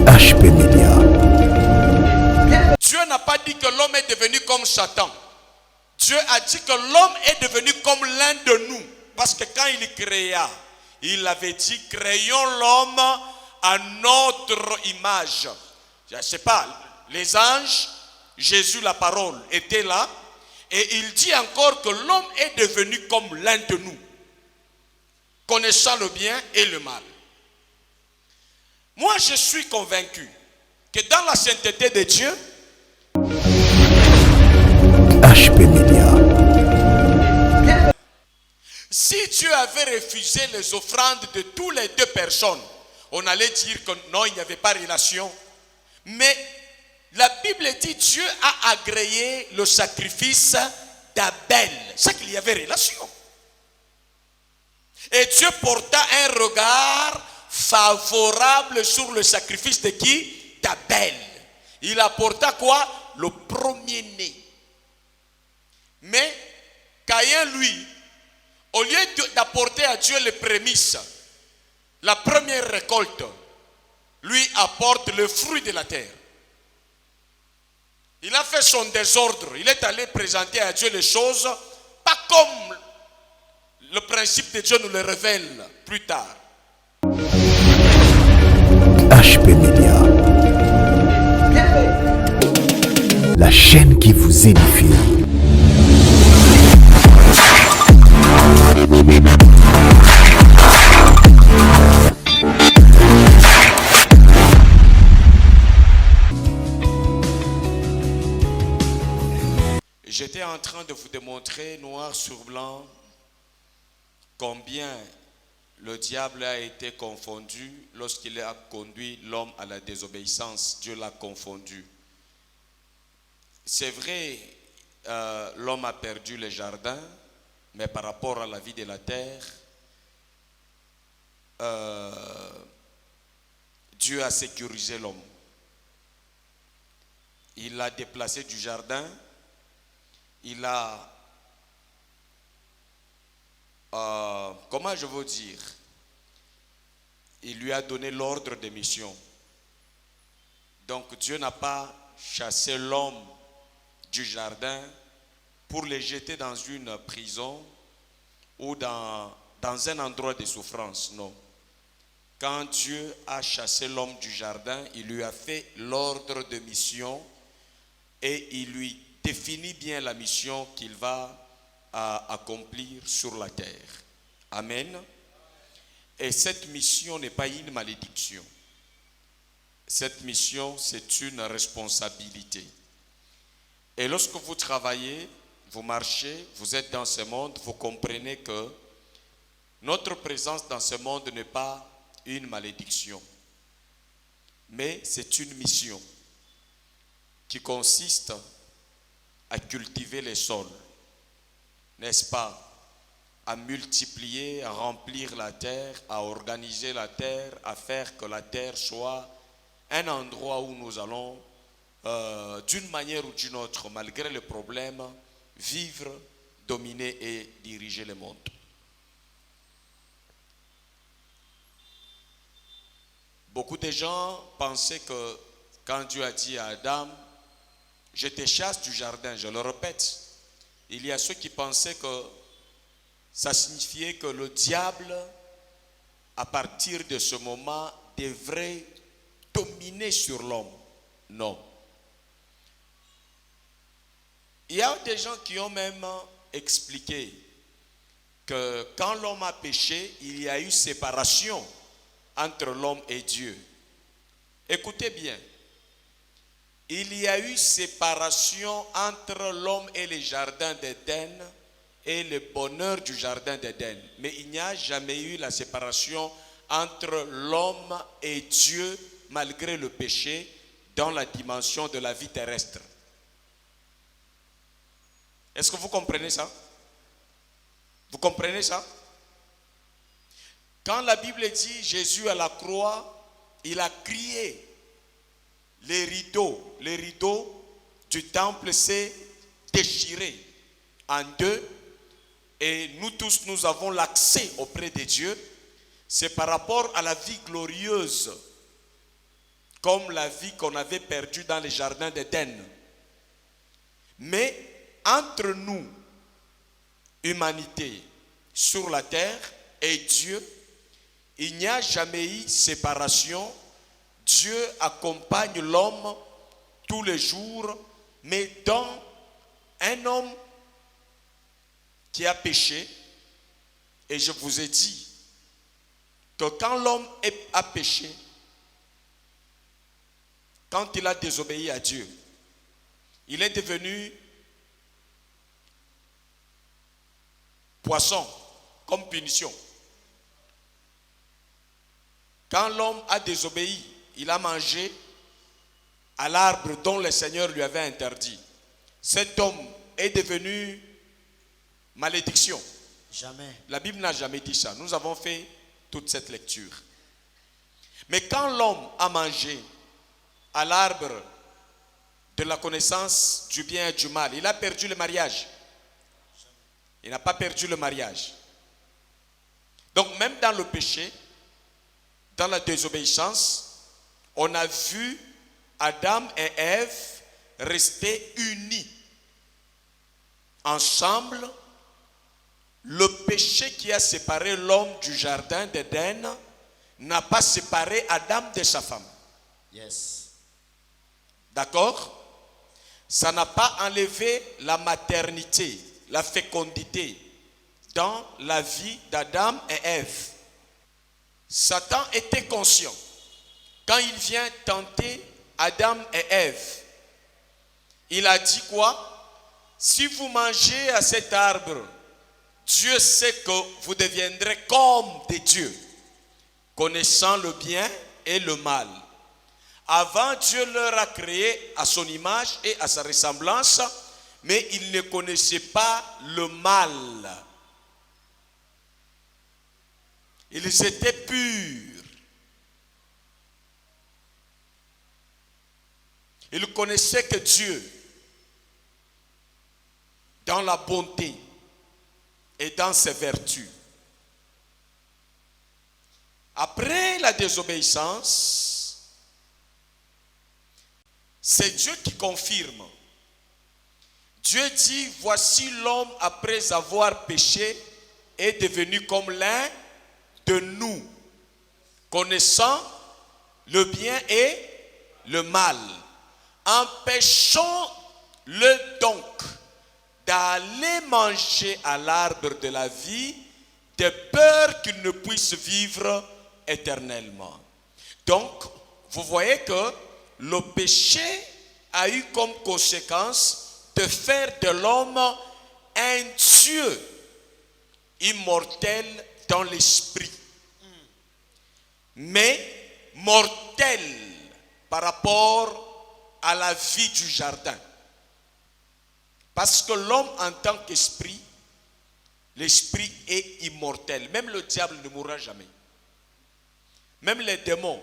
HP Media. Dieu n'a pas dit que l'homme est devenu comme Satan. Dieu a dit que l'homme est devenu comme l'un de nous. Parce que quand il créa, il avait dit, créons l'homme à notre image. Je ne sais pas, les anges, Jésus la parole était là. Et il dit encore que l'homme est devenu comme l'un de nous, connaissant le bien et le mal. Moi, je suis convaincu que dans la sainteté de Dieu, HP Media. si Dieu avait refusé les offrandes de tous les deux personnes, on allait dire que non, il n'y avait pas de relation. Mais la Bible dit que Dieu a agréé le sacrifice d'Abel. C'est qu'il y avait relation. Et Dieu porta un regard favorable sur le sacrifice de qui? D'Abel. Il apporta quoi? Le premier-né. Mais Caïn, lui, au lieu d'apporter à Dieu les prémices, la première récolte, lui apporte le fruit de la terre. Il a fait son désordre. Il est allé présenter à Dieu les choses, pas comme le principe de Dieu nous le révèle plus tard. HP Media. La chaîne qui vous édifie. J'étais en train de vous démontrer noir sur blanc combien le diable a été confondu lorsqu'il a conduit l'homme à la désobéissance. Dieu l'a confondu. C'est vrai, l'homme a perdu le jardin, mais par rapport à la vie de la terre, Dieu a sécurisé l'homme. Il l'a déplacé du jardin. Il a, comment je veux dire, il lui a donné l'ordre de mission. Donc Dieu n'a pas chassé l'homme du jardin pour le jeter dans une prison ou dans un endroit de souffrance, non. Quand Dieu a chassé l'homme du jardin, il lui a fait l'ordre de mission et il lui définit bien la mission qu'il va accomplir sur la terre. Amen. Et cette mission n'est pas une malédiction. Cette mission, c'est une responsabilité. Et lorsque vous travaillez, vous marchez, vous êtes dans ce monde, vous comprenez que notre présence dans ce monde n'est pas une malédiction, mais c'est une mission qui consiste à cultiver les sols, n'est-ce pas? À multiplier, à remplir la terre, à organiser la terre, à faire que la terre soit un endroit où nous allons, d'une manière ou d'une autre, malgré les problèmes, vivre, dominer et diriger le monde. Beaucoup de gens pensaient que quand Dieu a dit à Adam, je te chasse du jardin, je le répète. Il y a ceux qui pensaient que ça signifiait que le diable, à partir de ce moment, devrait dominer sur l'homme. Non. Il y a des gens qui ont même expliqué que quand l'homme a péché, il y a eu séparation entre l'homme et Dieu. Écoutez bien. Il y a eu séparation entre l'homme et le jardin d'Éden et le bonheur du jardin d'Éden. Mais il n'y a jamais eu la séparation entre l'homme et Dieu malgré le péché dans la dimension de la vie terrestre. Est-ce que vous comprenez ça? Vous comprenez ça? Quand la Bible dit Jésus à la croix, il a crié. Les rideaux du temple s'est déchiré en deux et nous tous, nous avons l'accès auprès de Dieu c'est par rapport à la vie glorieuse, comme la vie qu'on avait perdue dans les jardins d'Éden. Mais entre nous, humanité, sur la terre, et Dieu, il n'y a jamais eu séparation. Dieu accompagne l'homme tous les jours, mais dans un homme qui a péché, et je vous ai dit que quand l'homme a péché, quand il a désobéi à Dieu, il est devenu poisson comme punition. Quand l'homme a désobéi, il a mangé à l'arbre dont le Seigneur lui avait interdit. Cet homme est devenu malédiction. Jamais. La Bible n'a jamais dit ça. Nous avons fait toute cette lecture. Mais quand l'homme a mangé à l'arbre de la connaissance du bien et du mal, il a perdu le mariage. Il n'a pas perdu le mariage. Donc même dans le péché, dans la désobéissance, on a vu Adam et Ève rester unis ensemble. Le péché qui a séparé l'homme du jardin d'Éden n'a pas séparé Adam de sa femme. Yes. D'accord? Ça n'a pas enlevé la maternité, la fécondité dans la vie d'Adam et Ève. Satan était conscient. Quand il vient tenter Adam et Ève, il a dit quoi? Si vous mangez à cet arbre, Dieu sait que vous deviendrez comme des dieux, connaissant le bien et le mal. Avant, Dieu leur a créé à son image et à sa ressemblance, mais ils ne connaissaient pas le mal. Ils étaient purs. Ils connaissaient que Dieu, dans la bonté et dans ses vertus. Après la désobéissance, c'est Dieu qui confirme. Dieu dit, voici l'homme après avoir péché est devenu comme l'un de nous, connaissant le bien et le mal. Empêchons-le donc d'aller manger à l'arbre de la vie, de peur qu'il ne puisse vivre éternellement. Donc, vous voyez que le péché a eu comme conséquence de faire de l'homme un Dieu immortel dans l'esprit, mais mortel par rapport à la vie du jardin. Parce que l'homme en tant qu'esprit, l'esprit est immortel. Même le diable ne mourra jamais. Même les démons,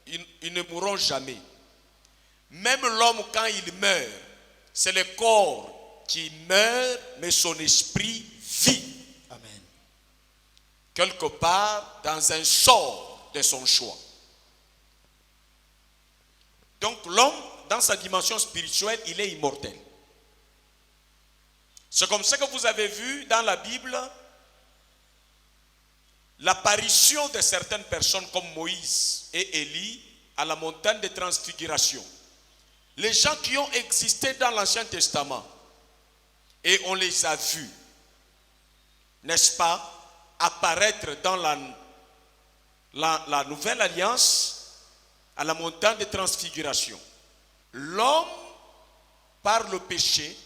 ils ne mourront jamais. Même l'homme quand il meurt, c'est le corps qui meurt, mais son esprit vit. Amen. Quelque part dans un sort de son choix. Donc l'homme, dans sa dimension spirituelle, il est immortel. C'est comme ça que vous avez vu dans la Bible l'apparition de certaines personnes comme Moïse et Élie à la montagne de transfiguration. Les gens qui ont existé dans l'Ancien Testament et on les a vus, n'est-ce pas, apparaître dans la nouvelle alliance à la montagne de transfiguration. L'homme, par le péché,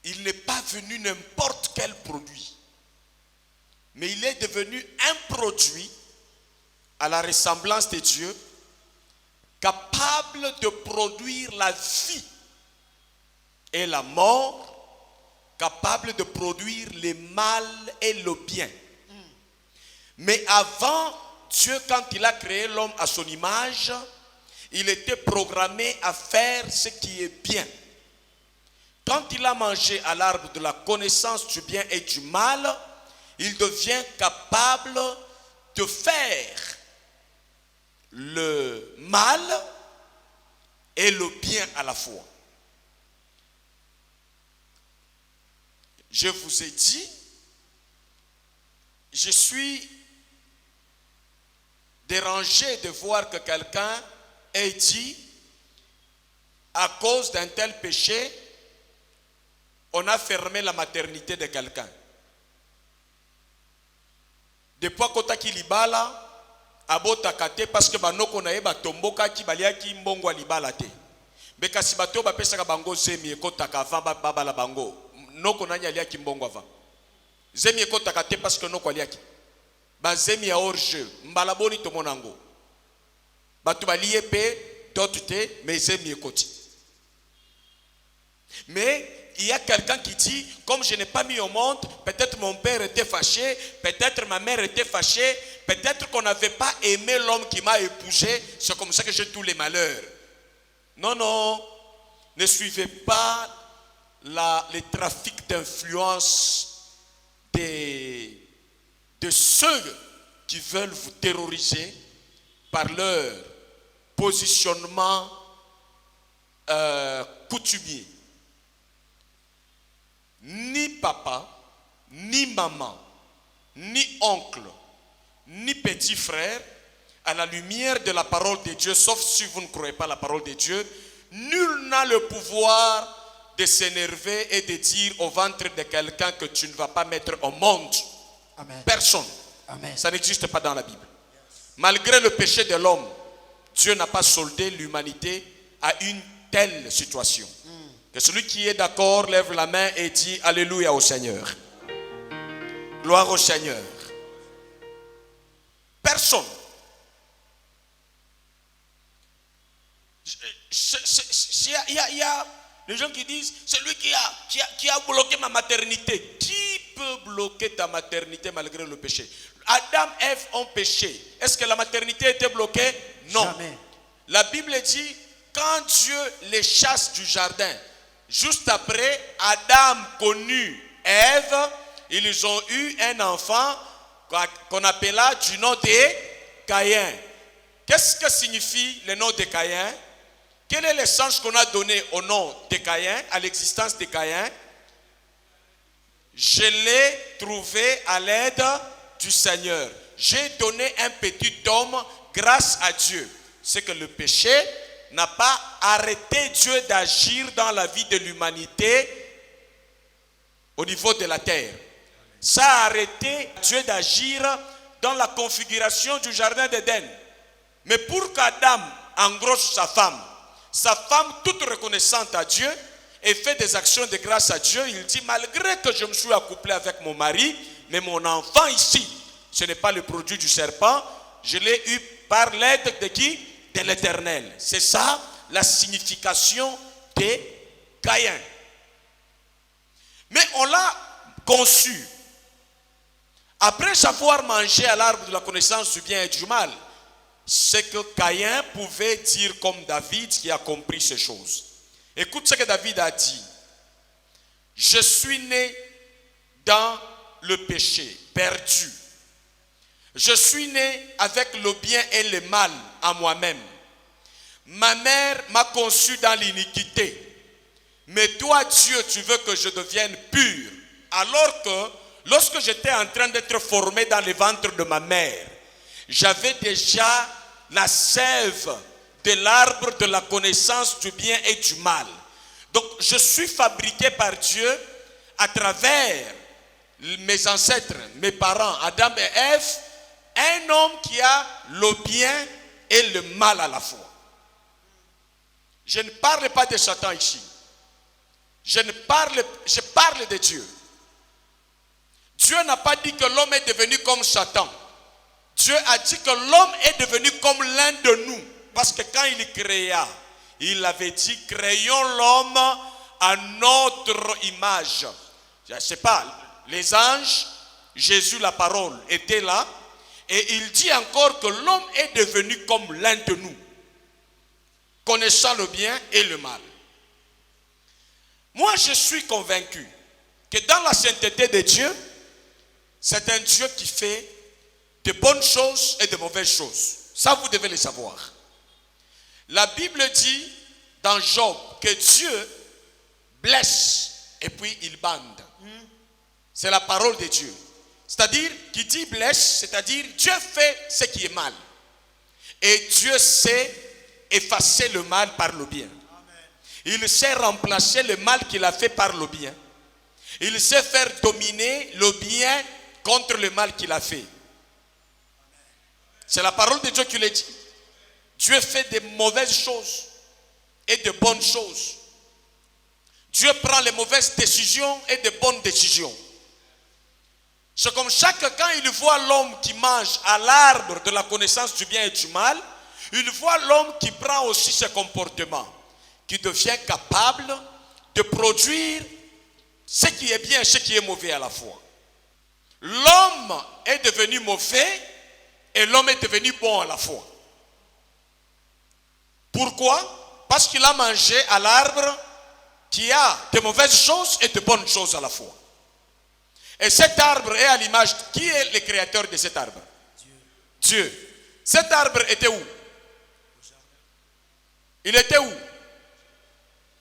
il n'est pas venu n'importe quel produit, mais il est devenu un produit à la ressemblance de Dieu, capable de produire la vie et la mort, capable de produire le mal et le bien. Mais avant, Dieu, quand il a créé l'homme à son image, il était programmé à faire ce qui est bien. Quand il a mangé à l'arbre de la connaissance du bien et du mal, il devient capable de faire le mal et le bien à la fois. Je vous ai dit, je suis dérangé de voir que quelqu'un ait dit, à cause d'un tel péché, on a fermé la maternité de quelqu'un. Depuis kotaki libala, abota kate parce que banoko na eba tomboka ki baliaki mbongo libala te. Beka si bato ba pesa ka bango zemi ekotaka avant baba la bango. Noko nanya aliaki mbongo avant. Zemi ekotaka te parce que noko aliaki. Ba zemi ya hors jeu, mbala boni to monango. Bato balié pe d'autres te mais zemi ekoti. Mais il y a quelqu'un qui dit, comme je n'ai pas mis au monde, peut-être mon père était fâché, peut-être ma mère était fâchée, peut-être qu'on n'avait pas aimé l'homme qui m'a épousé, c'est comme ça que j'ai tous les malheurs. Non, non, ne suivez pas les trafics d'influence de ceux qui veulent vous terroriser par leur positionnement coutumier. Ni papa, ni maman, ni oncle, ni petit frère, à la lumière de la parole de Dieu, sauf si vous ne croyez pas la parole de Dieu, nul n'a le pouvoir de s'énerver et de dire au ventre de quelqu'un que tu ne vas pas mettre au monde. Amen. Personne. Amen. Ça n'existe pas dans la Bible. Malgré le péché de l'homme, Dieu n'a pas soldé l'humanité à une telle situation. Que celui qui est d'accord lève la main et dit Alléluia au Seigneur. Gloire au Seigneur. Personne. Il y a les gens qui disent c'est lui qui a bloqué ma maternité. Qui peut bloquer ta maternité malgré le péché? Adam et Ève ont péché. Est-ce que la maternité était bloquée? Non. Jamais. La Bible dit quand Dieu les chasse du jardin, juste après, Adam connut Ève, ils ont eu un enfant qu'on appela du nom de Caïn. Qu'est-ce que signifie le nom de Caïn? Quel est le sens qu'on a donné au nom de Caïn, à l'existence de Caïn? Je l'ai trouvé à l'aide du Seigneur. J'ai donné un petit homme grâce à Dieu. C'est que le péché n'a pas arrêté Dieu d'agir dans la vie de l'humanité au niveau de la terre. Ça a arrêté Dieu d'agir dans la configuration du jardin d'Éden. Mais pour qu'Adam engrosse sa femme toute reconnaissante à Dieu et fait des actions de grâce à Dieu, il dit malgré que je me suis accouplé avec mon mari, mais mon enfant ici, ce n'est pas le produit du serpent, je l'ai eu par l'aide de qui? De l'Éternel. C'est ça la signification de Caïn. Mais on l'a conçu après avoir mangé à l'arbre de la connaissance du bien et du mal. C'est que Caïn pouvait dire comme David qui a compris ces choses. Écoute ce que David a dit. Je suis né dans le péché, perdu. Je suis né avec le bien et le mal en moi-même. Ma mère m'a conçu dans l'iniquité. Mais toi, Dieu, tu veux que je devienne pur. Alors que lorsque j'étais en train d'être formé dans le ventre de ma mère, j'avais déjà la sève de l'arbre de la connaissance du bien et du mal. Donc, je suis fabriqué par Dieu à travers mes ancêtres, mes parents, Adam et Ève, un homme qui a le bien et le mal à la fois. Je ne parle pas de Satan ici. Je parle de Dieu. Dieu n'a pas dit que l'homme est devenu comme Satan. Dieu a dit que l'homme est devenu comme l'un de nous. Parce que quand il créa, il avait dit créons l'homme à notre image. Je ne sais pas, les anges, Jésus la parole était là. Et il dit encore que l'homme est devenu comme l'un de nous, connaissant le bien et le mal. Moi, je suis convaincu que dans la sainteté de Dieu, c'est un Dieu qui fait de bonnes choses et de mauvaises choses. Ça, vous devez le savoir. La Bible dit dans Job que Dieu blesse et puis il bande. C'est la parole de Dieu. C'est-à-dire, qui dit blesse, c'est-à-dire Dieu fait ce qui est mal. Et Dieu sait effacer le mal par le bien. Il sait remplacer le mal qu'il a fait par le bien. Il sait faire dominer le bien contre le mal qu'il a fait. C'est la parole de Dieu qui le dit. Dieu fait de mauvaises choses et de bonnes choses. Dieu prend les mauvaises décisions et de bonnes décisions. C'est comme quand il voit l'homme qui mange à l'arbre de la connaissance du bien et du mal, il voit l'homme qui prend aussi ses comportements, qui devient capable de produire ce qui est bien et ce qui est mauvais à la fois. L'homme est devenu mauvais et l'homme est devenu bon à la fois. Pourquoi? Parce qu'il a mangé à l'arbre qui a de mauvaises choses et de bonnes choses à la fois. Et cet arbre est à l'image. Qui est le créateur de cet arbre? Dieu. Cet arbre était où? Il était où?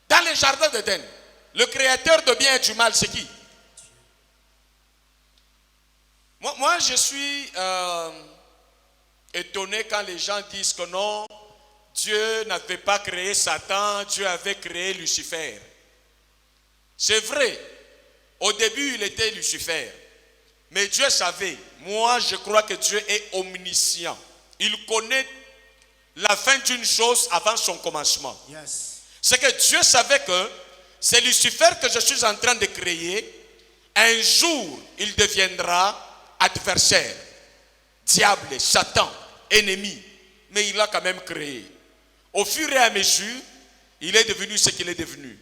Dans le jardin d'Éden. Le créateur de bien et du mal, c'est qui? Moi, je suis étonné quand les gens disent que non, Dieu n'avait pas créé Satan, Dieu avait créé Lucifer. C'est vrai. Au début, il était Lucifer. Mais Dieu savait. Moi, je crois que Dieu est omniscient. Il connaît la fin d'une chose avant son commencement. Yes. C'est que Dieu savait que c'est Lucifer que je suis en train de créer. Un jour, il deviendra adversaire, diable, Satan, ennemi. Mais il l'a quand même créé. Au fur et à mesure, il est devenu ce qu'il est devenu.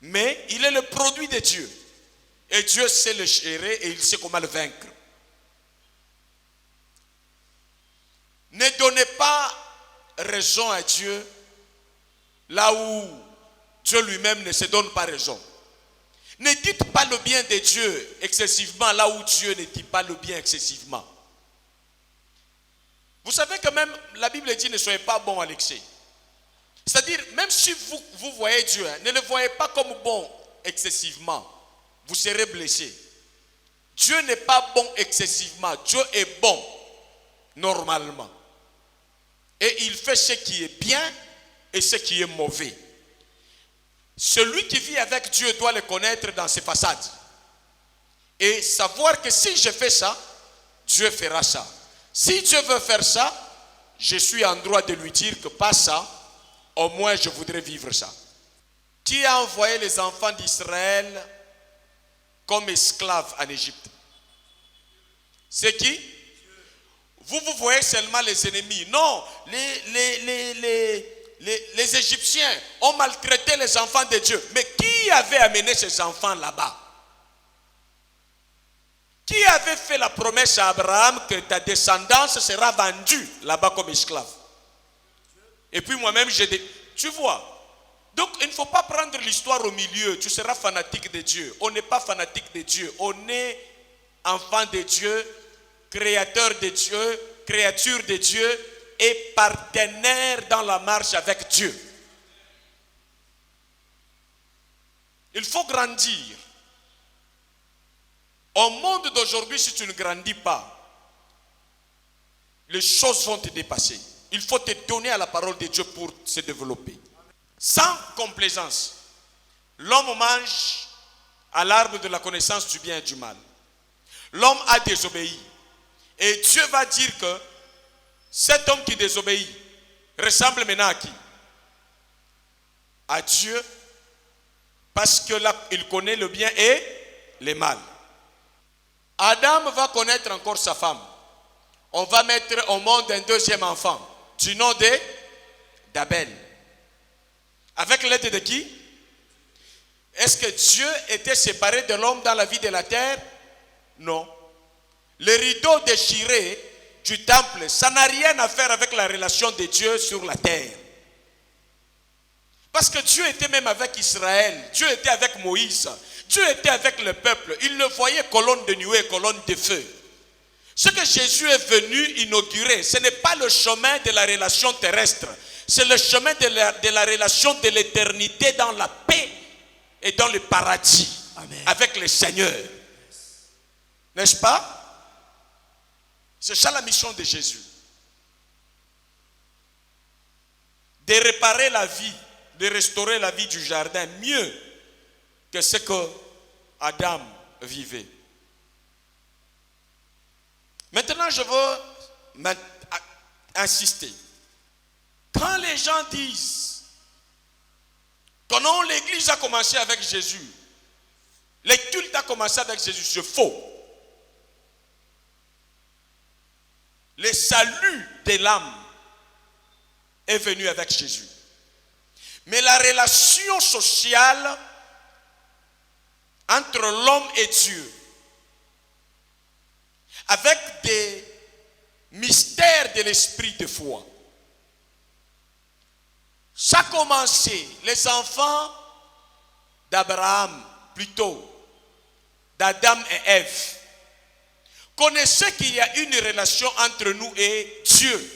Mais il est le produit de Dieu. Et Dieu sait le gérer et il sait comment le vaincre. Ne donnez pas raison à Dieu là où Dieu lui-même ne se donne pas raison. Ne dites pas le bien de Dieu excessivement là où Dieu ne dit pas le bien excessivement. Vous savez que même la Bible dit ne soyez pas bon à l'excès. C'est-à-dire, même si vous voyez Dieu, ne le voyez pas comme bon excessivement. Vous serez blessé. Dieu n'est pas bon excessivement. Dieu est bon normalement. Et il fait ce qui est bien et ce qui est mauvais. Celui qui vit avec Dieu doit le connaître dans ses façades. Et savoir que si je fais ça, Dieu fera ça. Si Dieu veut faire ça, je suis en droit de lui dire que pas ça, au moins je voudrais vivre ça. Qui a envoyé les enfants d'Israël comme esclaves en Égypte? C'est qui? Vous voyez seulement les ennemis. Non, les Égyptiens ont maltraité les enfants de Dieu. Mais qui avait amené ces enfants là-bas? Qui avait fait la promesse à Abraham que ta descendance sera vendue là-bas comme esclave? Et puis moi-même, j'ai dit, tu vois. Donc il ne faut pas prendre l'histoire au milieu. Tu seras fanatique de Dieu. On n'est pas fanatique de Dieu. On est enfant de Dieu, créateur de Dieu, créature de Dieu et partenaire dans la marche avec Dieu. Il faut grandir. Au monde d'aujourd'hui, si tu ne grandis pas, les choses vont te dépasser. Il faut te donner à la parole de Dieu pour se développer. Sans complaisance, l'homme mange à l'arbre de la connaissance du bien et du mal. L'homme a désobéi. Et Dieu va dire que cet homme qui désobéit ressemble maintenant à qui? À Dieu, parce que là, il connaît le bien et le mal. Adam va connaître encore sa femme. On va mettre au monde un deuxième enfant, du nom d'Abel. Avec l'aide de qui? Est-ce que Dieu était séparé de l'homme dans la vie de la terre? Non. Le rideau déchiré du temple, ça n'a rien à faire avec la relation de Dieu sur la terre. Parce que Dieu était même avec Israël. Dieu était avec Moïse. Dieu était avec le peuple. Il le voyait colonne de nuée, colonne de feu. Ce que Jésus est venu inaugurer, ce n'est pas le chemin de la relation terrestre. C'est le chemin de la relation de l'éternité dans la paix et dans le paradis. Amen. Avec le Seigneur. N'est-ce pas? C'est ça la mission de Jésus. De réparer la vie, de restaurer la vie du jardin mieux que ce que Adam vivait. Maintenant, je veux insister. Quand les gens disent que non, l'église a commencé avec Jésus, le culte a commencé avec Jésus, c'est faux. Le salut de l'âme est venu avec Jésus. Mais la relation sociale entre l'homme et Dieu, avec des mystères de l'esprit de foi, ça a commencé, les enfants d'Abraham, plutôt, d'Adam et Ève, connaissaient qu'il y a une relation entre nous et Dieu.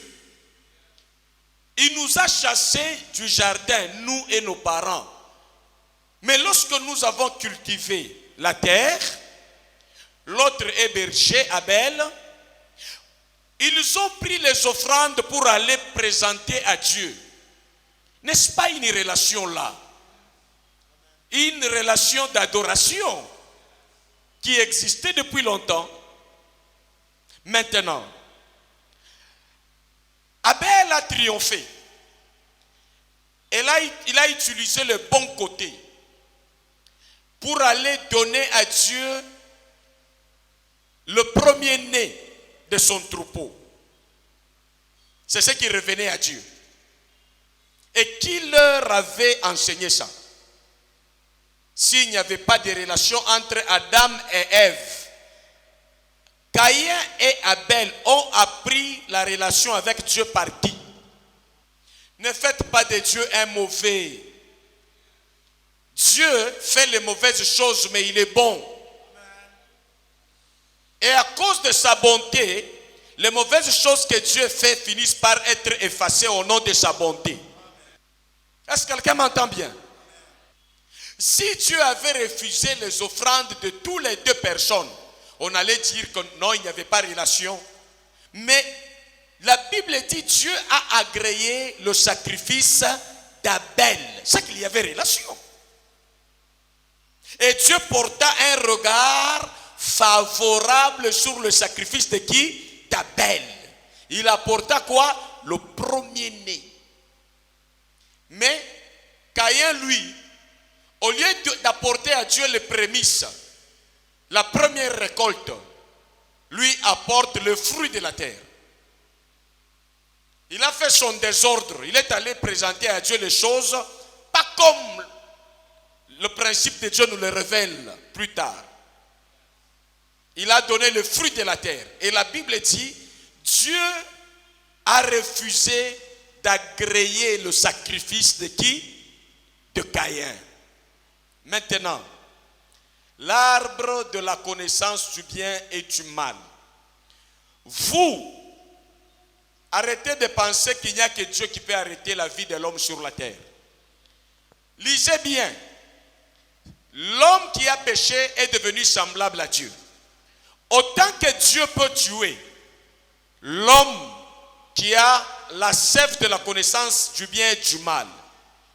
Il nous a chassés du jardin, nous et nos parents. Mais lorsque nous avons cultivé la terre, l'autre est berger, Abel, ils ont pris les offrandes pour aller présenter à Dieu. N'est-ce pas une relation là? Une relation d'adoration qui existait depuis longtemps. Maintenant, Abel a triomphé. Et là, il a utilisé le bon côté pour aller donner à Dieu le premier-né de son troupeau. C'est ce qui revenait à Dieu. Et qui leur avait enseigné ça? S'il n'y avait pas de relation entre Adam et Ève, Caïn et Abel ont appris la relation avec Dieu par qui? Ne faites pas de Dieu un mauvais. Dieu fait les mauvaises choses, mais il est bon. Et à cause de sa bonté, les mauvaises choses que Dieu fait finissent par être effacées au nom de sa bonté. Est-ce que quelqu'un m'entend bien? Si Dieu avait refusé les offrandes de toutes les deux personnes, on allait dire que non, il n'y avait pas de relation. Mais la Bible dit Dieu a agréé le sacrifice d'Abel. C'est qu'il y avait relation. Et Dieu porta un regard favorable sur le sacrifice de qui? D'Abel. Il apporta quoi? Le premier-né. Mais Caïn, lui, au lieu d'apporter à Dieu les prémices, la première récolte, lui apporte le fruit de la terre. Il a fait son désordre. Il est allé présenter à Dieu les choses, pas comme le principe de Dieu nous le révèle plus tard. Il a donné le fruit de la terre. Et la Bible dit, Dieu a refusé d'agréer le sacrifice de qui? De Caïn. Maintenant, l'arbre de la connaissance du bien et du mal. Vous, arrêtez de penser qu'il n'y a que Dieu qui peut arrêter la vie de l'homme sur la terre. Lisez bien. L'homme qui a péché est devenu semblable à Dieu. Autant que Dieu peut tuer, l'homme qui a la sève de la connaissance du bien et du mal,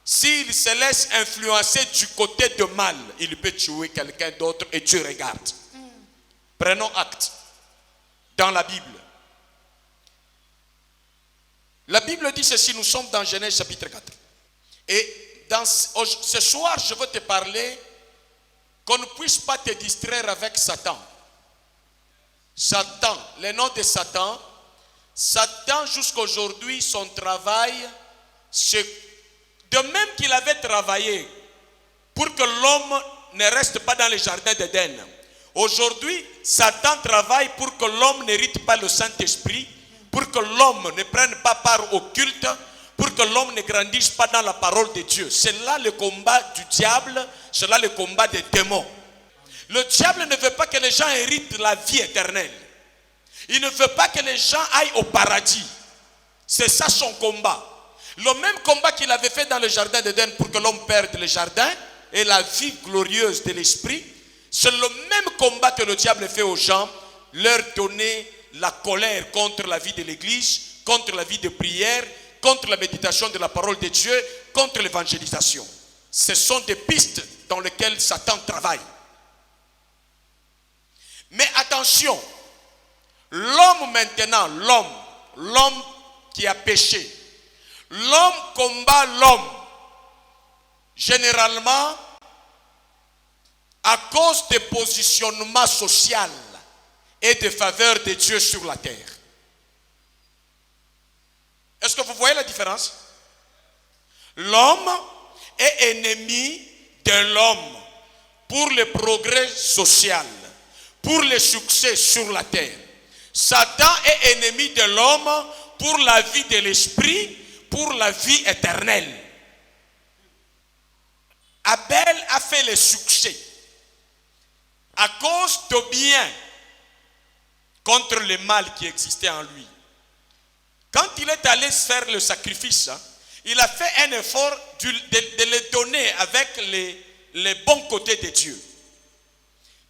s'il se laisse influencer du côté de mal, il peut tuer quelqu'un d'autre et Dieu regarde. Prenons acte. Dans la Bible. La Bible dit ceci, nous sommes dans Genèse chapitre 4. Et ce soir, je veux te parler qu'on ne puisse pas te distraire avec Satan. Satan, le nom de Satan. Satan, jusqu'à aujourd'hui, son travail, c'est de même qu'il avait travaillé pour que l'homme ne reste pas dans le jardin d'Éden. Aujourd'hui, Satan travaille pour que l'homme n'hérite pas le Saint-Esprit, pour que l'homme ne prenne pas part au culte, pour que l'homme ne grandisse pas dans la parole de Dieu. C'est là le combat du diable, c'est là le combat des démons. Le diable ne veut pas que les gens héritent la vie éternelle. Il ne veut pas que les gens aillent au paradis. C'est ça son combat. Le même combat qu'il avait fait dans le jardin d'Éden pour que l'homme perde le jardin et la vie glorieuse de l'esprit, c'est le même combat que le diable fait aux gens, leur donner la colère contre la vie de l'église, contre la vie de prière, contre la méditation de la parole de Dieu, contre l'évangélisation. Ce sont des pistes dans lesquelles Satan travaille. Mais attention, l'homme maintenant, l'homme qui a péché, l'homme combat l'homme généralement à cause des positionnements sociaux et des faveurs de Dieu sur la terre. Est-ce que vous voyez la différence? L'homme est ennemi de l'homme pour le progrès social, pour le succès sur la terre. Satan est ennemi de l'homme pour la vie de l'esprit, pour la vie éternelle. Abel a fait le succès à cause de bien contre le mal qui existait en lui. Quand il est allé faire le sacrifice, il a fait un effort de le donner avec les bons côtés de Dieu.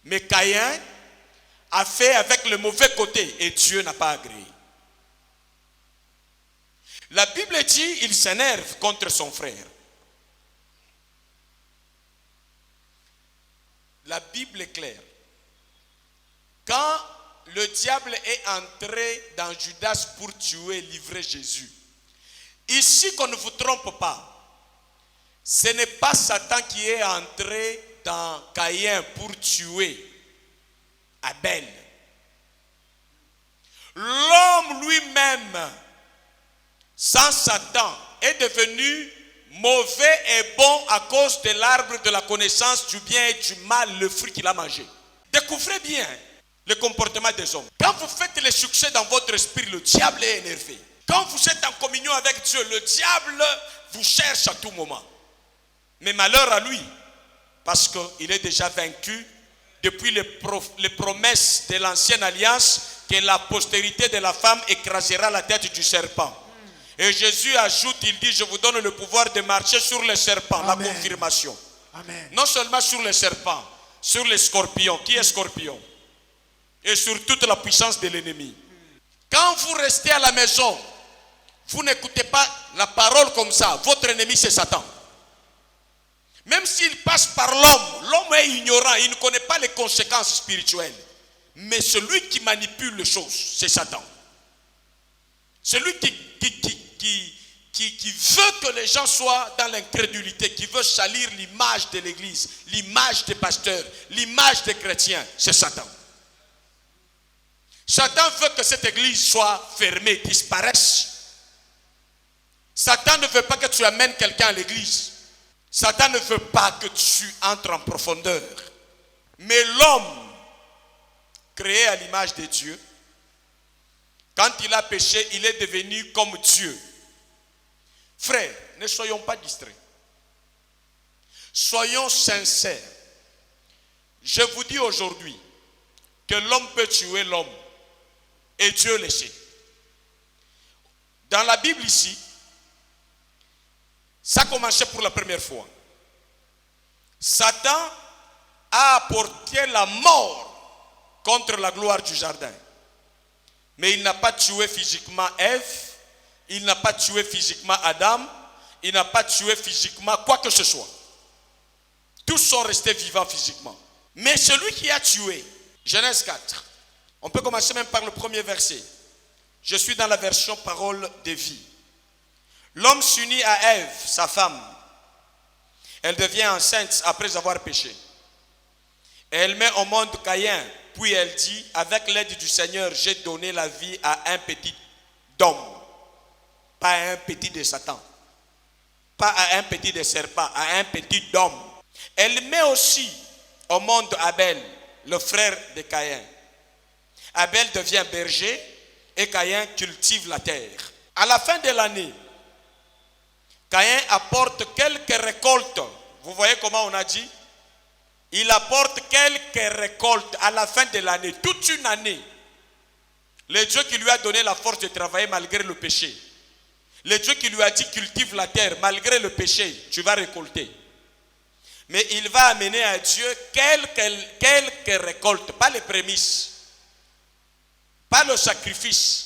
Mais Caïn a fait avec le mauvais côté et Dieu n'a pas agréé. La Bible dit il s'énerve contre son frère. La Bible est claire. Quand le diable est entré dans Judas pour tuer, livrer Jésus, ici qu'on ne vous trompe pas, ce n'est pas Satan qui est entré dans Caïn pour tuer Abel. L'homme lui-même, sans Satan, est devenu mauvais et bon à cause de l'arbre de la connaissance du bien et du mal, le fruit qu'il a mangé. Découvrez bien le comportement des hommes. Quand vous faites le succès dans votre esprit, le diable est énervé. Quand vous êtes en communion avec Dieu, le diable vous cherche à tout moment. Mais malheur à lui, parce qu'il est déjà vaincu depuis les promesses de l'ancienne alliance que la postérité de la femme écrasera la tête du serpent. Et Jésus ajoute, il dit, je vous donne le pouvoir de marcher sur les serpents. Amen. La confirmation. Amen. Non seulement sur les serpents, sur les scorpions. Qui est scorpion? Et sur toute la puissance de l'ennemi. Quand vous restez à la maison, vous n'écoutez pas la parole comme ça. Votre ennemi, c'est Satan. Même s'il passe par l'homme, l'homme est ignorant, il ne connaît pas les conséquences spirituelles. Mais celui qui manipule les choses, c'est Satan. Celui qui veut que les gens soient dans l'incrédulité, qui veut salir l'image de l'église, l'image des pasteurs, l'image des chrétiens, c'est Satan. Satan veut que cette église soit fermée, disparaisse. Satan ne veut pas que tu amènes quelqu'un à l'église. Satan ne veut pas que tu entres en profondeur. Mais l'homme, créé à l'image de Dieu, quand il a péché, il est devenu comme Dieu. Frères, ne soyons pas distraits. Soyons sincères. Je vous dis aujourd'hui que l'homme peut tuer l'homme. Et Dieu le sait. Dans la Bible ici, ça a commencé pour la première fois. Satan a apporté la mort contre la gloire du jardin. Mais il n'a pas tué physiquement Ève, il n'a pas tué physiquement Adam, il n'a pas tué physiquement quoi que ce soit. Tous sont restés vivants physiquement. Mais celui qui a tué, Genèse 4, on peut commencer même par le premier verset. Je suis dans la version parole de vie. L'homme s'unit à Ève, sa femme. Elle devient enceinte après avoir péché. Et elle met au monde Caïn. Puis elle dit, avec l'aide du Seigneur, j'ai donné la vie à un petit homme. Pas à un petit de Satan. Pas à un petit de serpent, à un petit homme. Elle met aussi au monde Abel, le frère de Caïn. Abel devient berger et Caïn cultive la terre. À la fin de l'année, Caïn apporte quelques récoltes. Vous voyez comment on a dit? il apporte quelques récoltes à la fin de l'année, toute une année. Le Dieu qui lui a donné la force de travailler malgré le péché. Le Dieu qui lui a dit cultive la terre malgré le péché, tu vas récolter. Mais il va amener à Dieu quelques récoltes, pas les prémices, pas le sacrifice,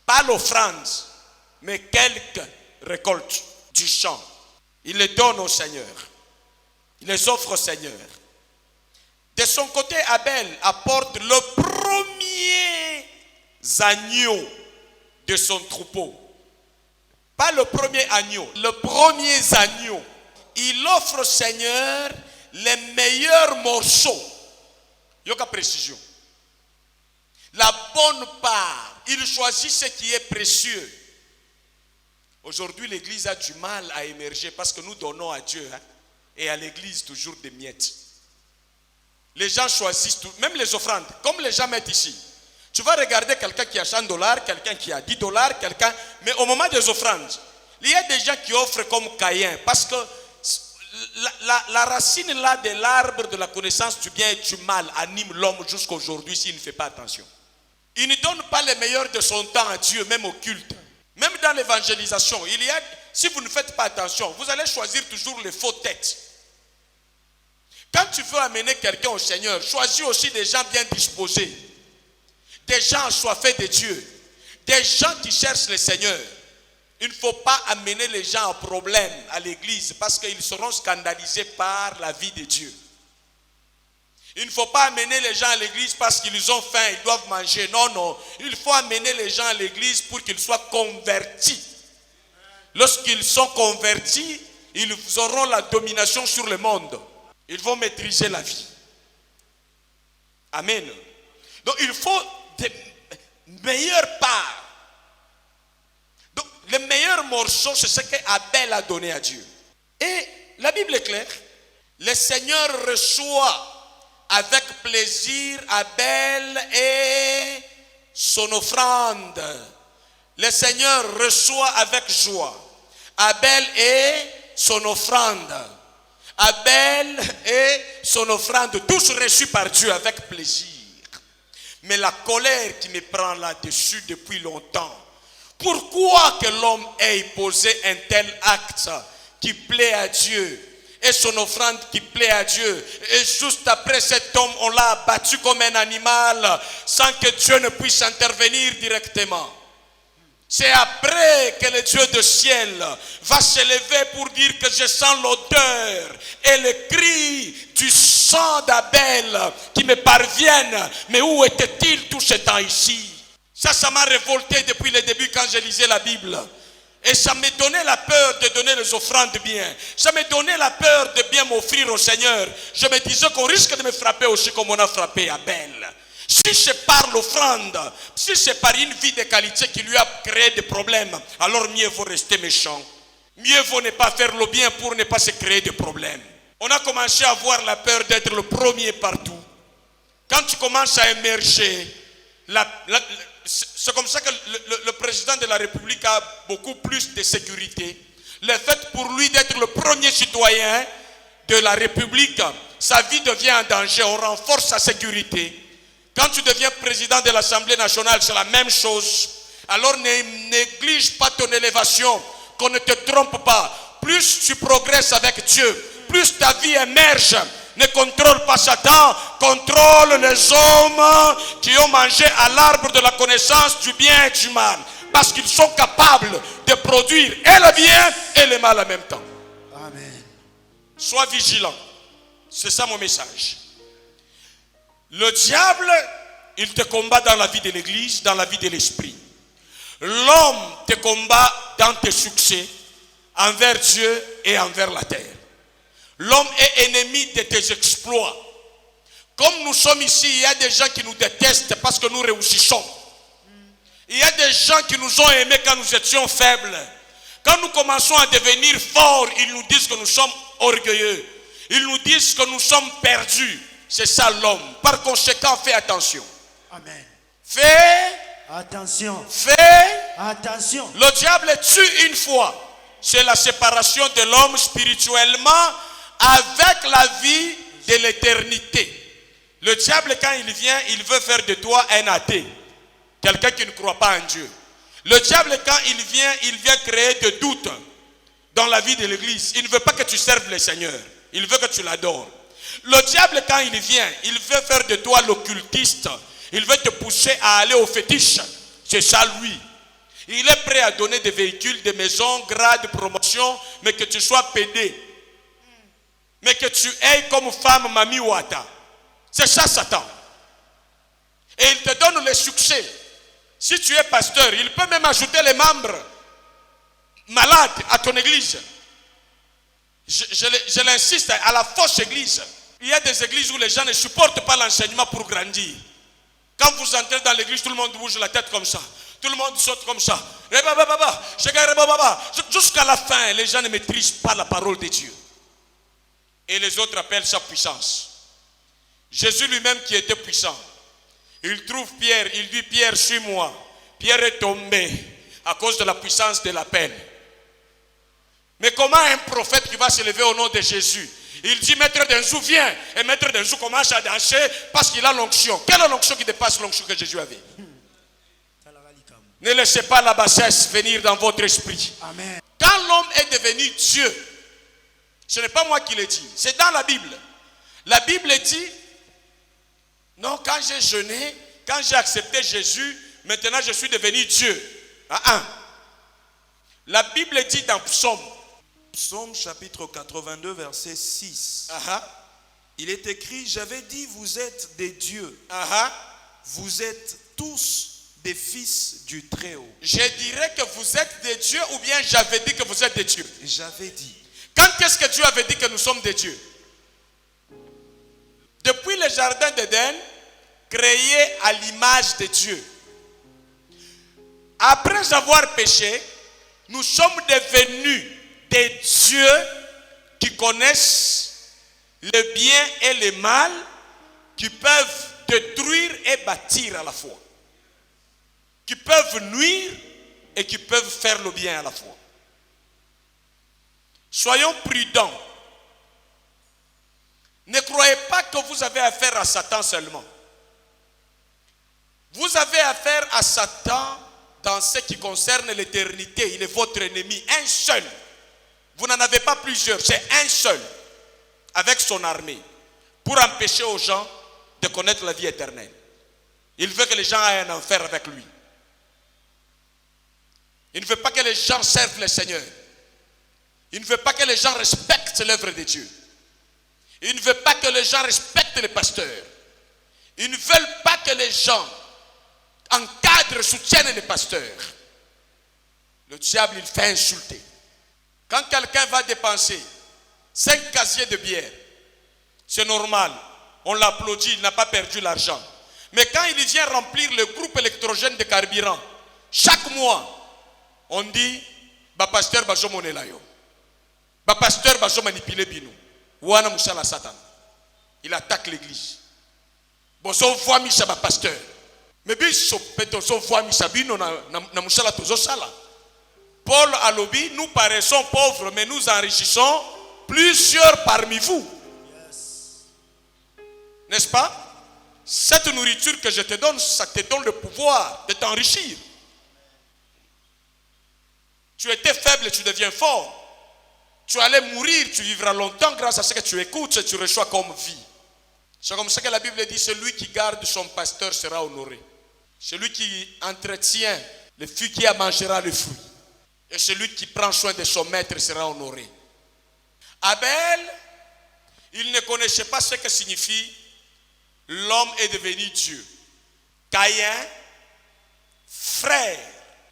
pas l'offrande, mais quelques récoltes du champ. Il les donne au Seigneur. Il les offre au Seigneur. De son côté, Abel apporte le premier agneau de son troupeau. Pas le premier agneau, le premier agneau. Il offre au Seigneur les meilleurs morceaux. Yoka précision. La bonne part. Il choisit ce qui est précieux. Aujourd'hui, l'église a du mal à émerger parce que nous donnons à Dieu et à l'église toujours des miettes. Les gens choisissent tout, même les offrandes, comme les gens mettent ici. Tu vas regarder quelqu'un qui a $100, quelqu'un qui a $10, quelqu'un. Mais au moment des offrandes, il y a des gens qui offrent comme Caïn parce que la racine là de l'arbre de la connaissance du bien et du mal anime l'homme jusqu'à aujourd'hui s'il ne fait pas attention. Il ne donne pas le meilleur de son temps à Dieu, même au culte. Même dans l'évangélisation, si vous ne faites pas attention, vous allez choisir toujours les fausses têtes. Quand tu veux amener quelqu'un au Seigneur, choisis aussi des gens bien disposés, des gens assoiffés de Dieu, des gens qui cherchent le Seigneur. Il ne faut pas amener les gens à problème à l'église parce qu'ils seront scandalisés par la vie de Dieu. Il ne faut pas amener les gens à l'église parce qu'ils ont faim, ils doivent manger. Non, non. Il faut amener les gens à l'église pour qu'ils soient convertis. Lorsqu'ils sont convertis, ils auront la domination sur le monde. Ils vont maîtriser la vie. Amen. Donc il faut des meilleures parts. Donc le meilleur morceau, c'est ce qu'Abel a donné à Dieu. Et la Bible est claire. Le Seigneur reçoit avec plaisir Abel et son offrande. Le Seigneur reçoit avec joie Abel et son offrande. Abel et son offrande, tous reçus par Dieu avec plaisir. Mais la colère qui me prend là-dessus depuis longtemps, pourquoi que l'homme ait posé un tel acte qui plaît à Dieu et son offrande qui plaît à Dieu, et juste après cet homme on l'a abattu comme un animal sans que Dieu ne puisse intervenir directement? C'est après que le Dieu du ciel va se lever pour dire que je sens l'odeur et le cri du sang d'Abel qui me parviennent. Mais où était-il tout ce temps ici? Ça m'a révolté depuis le début quand je lisais la Bible. Et ça me donnait la peur de donner les offrandes bien. Ça me donnait la peur de bien m'offrir au Seigneur. Je me disais qu'on risque de me frapper aussi comme on a frappé Abel. Si c'est par l'offrande, si c'est par une vie de qualité qui lui a créé des problèmes, alors mieux vaut rester méchant. Mieux vaut ne pas faire le bien pour ne pas se créer des problèmes. On a commencé à avoir la peur d'être le premier partout. Quand tu commences à émerger, c'est comme ça que le président de la République a beaucoup plus de sécurité. Le fait pour lui d'être le premier citoyen de la République, sa vie devient en danger, on renforce sa sécurité. Quand tu deviens président de l'Assemblée nationale, c'est la même chose. Alors ne néglige pas ton élévation, qu'on ne te trompe pas. Plus tu progresses avec Dieu, plus ta vie émerge. Ne contrôle pas Satan, contrôle les hommes qui ont mangé à l'arbre de la connaissance du bien et du mal. Parce qu'ils sont capables de produire et le bien et le mal en même temps. Amen. Sois vigilant. C'est ça mon message. Le diable, il te combat dans la vie de l'église, dans la vie de l'esprit. L'homme te combat dans tes succès, envers Dieu et envers la terre. L'homme est ennemi de tes exploits. Comme nous sommes ici, il y a des gens qui nous détestent parce que nous réussissons. Il y a des gens qui nous ont aimés quand nous étions faibles. Quand nous commençons à devenir forts, ils nous disent que nous sommes orgueilleux. Ils nous disent que nous sommes perdus. C'est ça l'homme. Par conséquent, fais attention. Amen. Fais attention. Fais attention. Le diable tue une fois. C'est la séparation de l'homme spirituellement avec la vie de l'éternité. Le diable, quand il vient, il veut faire de toi un athée. Quelqu'un qui ne croit pas en Dieu. Le diable, quand il vient créer des doutes dans la vie de l'église. Il ne veut pas que tu serves le Seigneur. Il veut que tu l'adores. Le diable, quand il vient, il veut faire de toi l'occultiste. Il veut te pousser à aller au fétiche. C'est ça lui. Il est prêt à donner des véhicules, des maisons, grades, promotions, mais que tu sois pédé. Mais que tu aies comme femme Mami Wata. C'est ça Satan. Et il te donne le succès. Si tu es pasteur, il peut même ajouter les membres malades à ton église. Je l'insiste, à la fausse église. Il y a des églises où les gens ne supportent pas l'enseignement pour grandir. Quand vous entrez dans l'église, tout le monde bouge la tête comme ça. Tout le monde saute comme ça. Jusqu'à la fin, les gens ne maîtrisent pas la parole de Dieu. Et les autres appellent ça puissance. Jésus lui-même qui était puissant, il trouve Pierre, il dit Pierre, suis-moi. Pierre est tombé à cause de la puissance de l'appel. Mais comment un prophète qui va se lever au nom de Jésus, il dit Maître Denzou viens, et Maître Denzou commence à danser parce qu'il a l'onction. Quelle est l'onction qui dépasse l'onction que Jésus avait? Ne laissez pas la bassesse venir dans votre esprit. Amen. Quand l'homme est devenu Dieu, ce n'est pas moi qui le dis, c'est dans la Bible. La Bible dit, non, quand j'ai jeûné, quand j'ai accepté Jésus, maintenant je suis devenu Dieu. La Bible dit dans Psaume chapitre 82 verset 6. Il est écrit, j'avais dit vous êtes des dieux. Vous êtes tous des fils du Très-Haut. Je dirais que vous êtes des dieux ou bien j'avais dit que vous êtes des dieux. J'avais dit. Quand est-ce que Dieu avait dit que nous sommes des dieux? Depuis le jardin d'Éden, créé à l'image de Dieu. Après avoir péché, nous sommes devenus des dieux qui connaissent le bien et le mal, qui peuvent détruire et bâtir à la fois, qui peuvent nuire et qui peuvent faire le bien à la fois. Soyons prudents. Ne croyez pas que vous avez affaire à Satan seulement. Vous avez affaire à Satan dans ce qui concerne l'éternité. Il est votre ennemi, un seul. Vous n'en avez pas plusieurs, c'est un seul, avec son armée, pour empêcher aux gens de connaître la vie éternelle. Il veut que les gens aient un enfer avec lui. Il ne veut pas que les gens servent le Seigneur. Il ne veut pas que les gens respectent l'œuvre de Dieu. Il ne veut pas que les gens respectent les pasteurs. Ils ne veulent pas que les gens encadrent, soutiennent les pasteurs. Le diable, il fait insulter. Quand quelqu'un va dépenser 5 casiers de bière, c'est normal. On l'applaudit, il n'a pas perdu l'argent. Mais quand il vient remplir le groupe électrogène de carburant, chaque mois, on dit, bah pasteur bazo monelayo. Bah pasteur bazo manipulé bino. Wana musala Satan. Il attaque l'église. Bozo voit misa ba pasteur. Mais biso peto zo voit misa bino na musala tozo sala. Paul alobi, nous paraissons pauvres, mais nous enrichissons plusieurs parmi vous. N'est-ce pas? Cette nourriture que je te donne, ça te donne le pouvoir de t'enrichir. Tu étais faible, tu deviens fort. Tu allais mourir, tu vivras longtemps grâce à ce que tu écoutes et tu reçois comme vie. C'est comme ça que la Bible dit, celui qui garde son pasteur sera honoré. Celui qui entretient le fumier mangera le fruit. Et celui qui prend soin de son maître sera honoré. Abel, il ne connaissait pas ce que signifie l'homme est devenu Dieu. Caïn, frère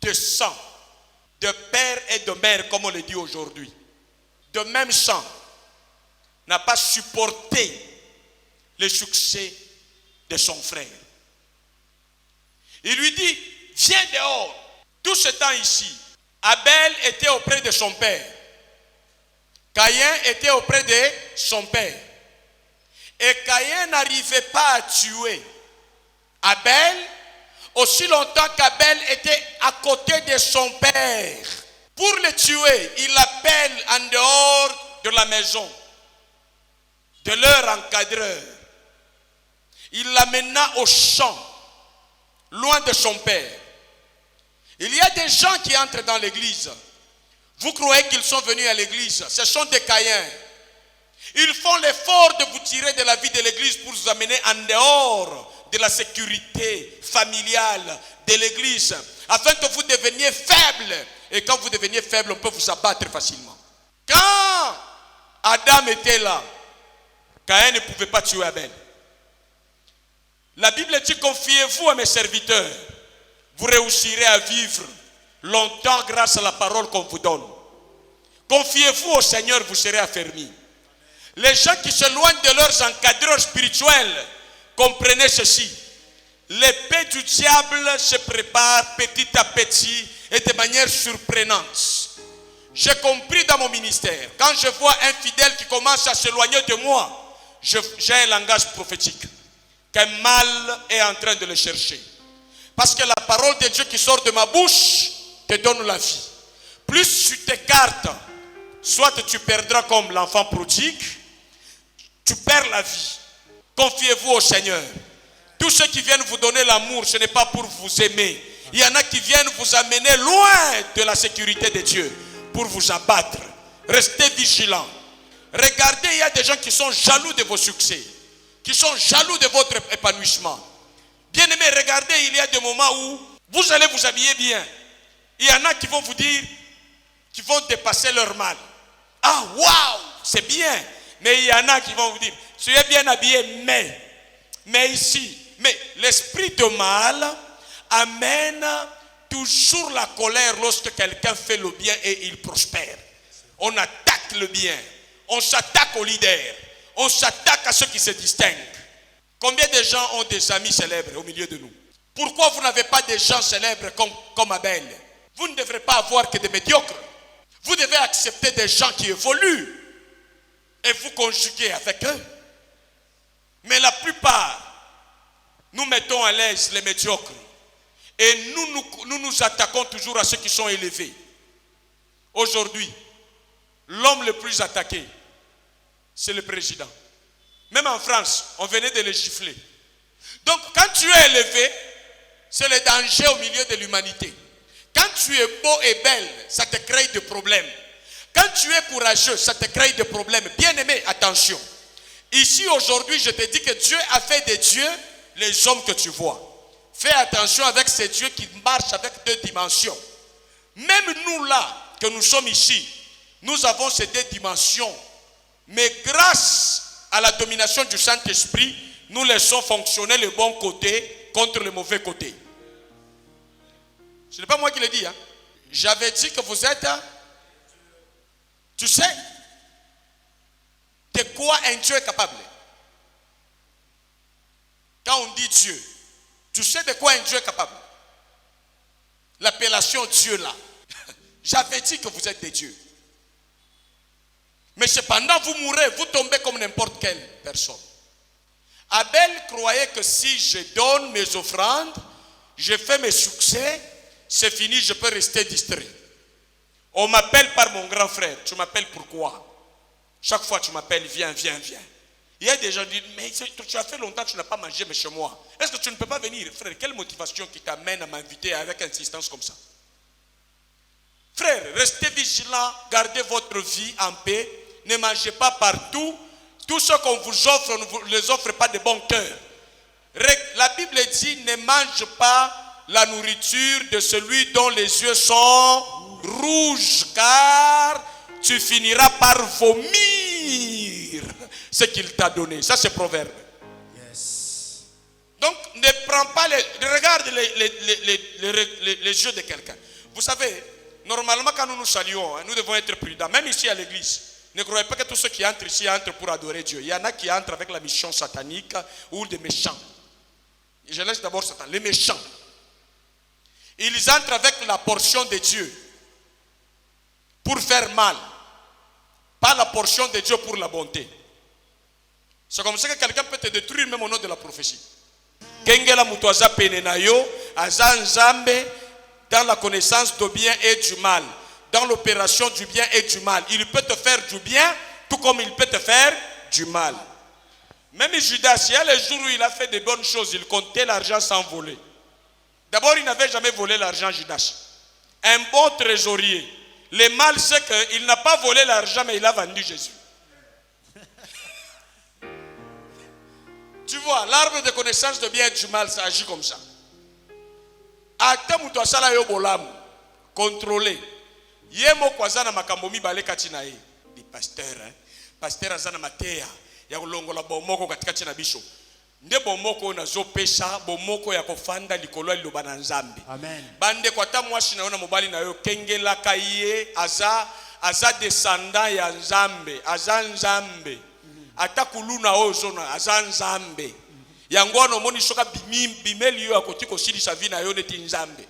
de sang, de père et de mère, comme on le dit aujourd'hui, de même sang, n'a pas supporté le succès de son frère. Il lui dit, viens dehors. Tout ce temps ici, Abel était auprès de son père. Caïn était auprès de son père. Et Caïn n'arrivait pas à tuer Abel aussi longtemps qu'Abel était à côté de son père. Pour le tuer, il l'appelle en dehors de la maison. de leur encadreur. Il l'amena au champ, loin de son père. Il y a des gens qui entrent dans l'église. Vous croyez qu'ils sont venus à l'église? Ce sont des Caïns. Ils font l'effort de vous tirer de la vie de l'église pour vous amener en dehors de la sécurité familiale de l'église, afin que vous deveniez faibles. Et quand vous deveniez faibles, on peut vous abattre facilement. Quand Adam était là, Caïn ne pouvait pas tuer Abel. La Bible dit: confiez-vous à mes serviteurs, vous réussirez à vivre longtemps grâce à la parole qu'on vous donne. Confiez-vous au Seigneur, vous serez affermis. Les gens qui s'éloignent de leurs encadreurs spirituels, comprenez ceci: l'épée du diable se prépare petit à petit et de manière surprenante. J'ai compris dans mon ministère, quand je vois un fidèle qui commence à s'éloigner de moi, j'ai un langage prophétique, qu'un mal est en train de le chercher. Parce que la parole de Dieu qui sort de ma bouche te donne la vie. Plus tu t'écartes, soit tu perdras comme l'enfant prodigue, tu perds la vie. Confiez-vous au Seigneur. Tous ceux qui viennent vous donner l'amour, ce n'est pas pour vous aimer. Il y en a qui viennent vous amener loin de la sécurité de Dieu pour vous abattre. Restez vigilants. Regardez, il y a des gens qui sont jaloux de vos succès, qui sont jaloux de votre épanouissement. Bien aimé, regardez, il y a des moments où vous allez vous habiller bien. Il y en a qui vont vous dire, qui vont dépasser leur mal. Ah, waouh, c'est bien. Mais il y en a qui vont vous dire, tu es bien habillé, mais ici. Mais l'esprit de mal amène toujours la colère lorsque quelqu'un fait le bien et il prospère. On attaque le bien. On s'attaque aux leaders. On s'attaque à ceux qui se distinguent. Combien de gens ont des amis célèbres au milieu de nous? Pourquoi vous n'avez pas des gens célèbres comme Abel? Vous ne devrez pas avoir que des médiocres. Vous devez accepter des gens qui évoluent et vous conjuguer avec eux. Mais la plupart, nous mettons à l'aise les médiocres et nous attaquons toujours à ceux qui sont élevés. Aujourd'hui, l'homme le plus attaqué, c'est le président. Même en France, on venait de le gifler. Donc, quand tu es élevé, c'est le danger au milieu de l'humanité. Quand tu es beau et belle, ça te crée des problèmes. Quand tu es courageux, ça te crée des problèmes. Bien aimé, attention. Ici, aujourd'hui, je te dis que Dieu a fait des dieux les hommes que tu vois. Fais attention avec ces dieux qui marchent avec deux dimensions. Même nous là, que nous sommes ici, nous avons ces deux dimensions. Mais grâce à la domination du Saint-Esprit, nous laissons fonctionner le bon côté contre le mauvais côté. Ce n'est pas moi qui le dis. J'avais dit que vous êtes... Tu sais de quoi un Dieu est capable? Quand on dit Dieu, tu sais de quoi un Dieu est capable? L'appellation Dieu là. J'avais dit que vous êtes des dieux. Mais cependant, vous mourrez, vous tombez comme n'importe quelle personne. Abel croyait que si je donne mes offrandes, je fais mes succès, c'est fini, je peux rester distrait. On m'appelle par mon grand frère. Tu m'appelles pourquoi? Chaque fois tu m'appelles, viens. Il y a des gens qui disent, mais tu as fait longtemps que tu n'as pas mangé chez moi. Est-ce que tu ne peux pas venir? Frère, quelle motivation qui t'amène à m'inviter avec insistance comme ça? Frère, restez vigilants, gardez votre vie en paix. Ne mangez pas partout. Tout ce qu'on vous offre, ne vous les offre pas de bon cœur. La Bible dit, ne mange pas la nourriture de celui dont les yeux sont rouges, car tu finiras par vomir ce qu'il t'a donné. Ça, c'est Proverbe. Yes. Donc, ne prends pas regarde les yeux de quelqu'un. Vous savez, normalement, quand nous nous saluons, nous devons être prudents. Même ici à l'église, ne croyez pas que tous ceux qui entrent ici entrent pour adorer Dieu. Il y en a qui entrent avec la mission satanique ou des méchants. Je laisse d'abord Satan. Les méchants. Ils entrent avec la portion de Dieu pour faire mal. Pas la portion de Dieu pour la bonté. C'est comme ça que quelqu'un peut te détruire même au nom de la prophétie. Kengela mutuaza penenayo, azanzambe, dans la connaissance du bien et du mal. Dans l'opération du bien et du mal. Il peut te faire du bien, tout comme il peut te faire du mal. Même Judas, il y a les jours où il a fait de bonnes choses, il comptait l'argent sans voler. D'abord, il n'avait jamais volé l'argent, Judas. Un bon trésorier. Le mal, c'est qu'il n'a pas volé l'argent, mais il a vendu Jésus. Tu vois, l'arbre de connaissance de bien et du mal, ça agit comme ça. Ata mutu asala yo bolamu, contrôler. Yemo kwazana makambomi bale katina ye. Di pasteur, pasteur azana mateya. Ya kulongola bomoko katikati na bisho. Nde bomoko na zopesa, bomoko ya kofanda likolo liloba na Nzambe. Amen. Bande kwa ta mwasi naona mobali na yo kengela kaiye aza descendant ya Nzambe, aza Nzambe. Ata kuluna ozona aza Nzambe. Yango no moni soka bimeli yo akoti ko silisa vi na yo neti Nzambe.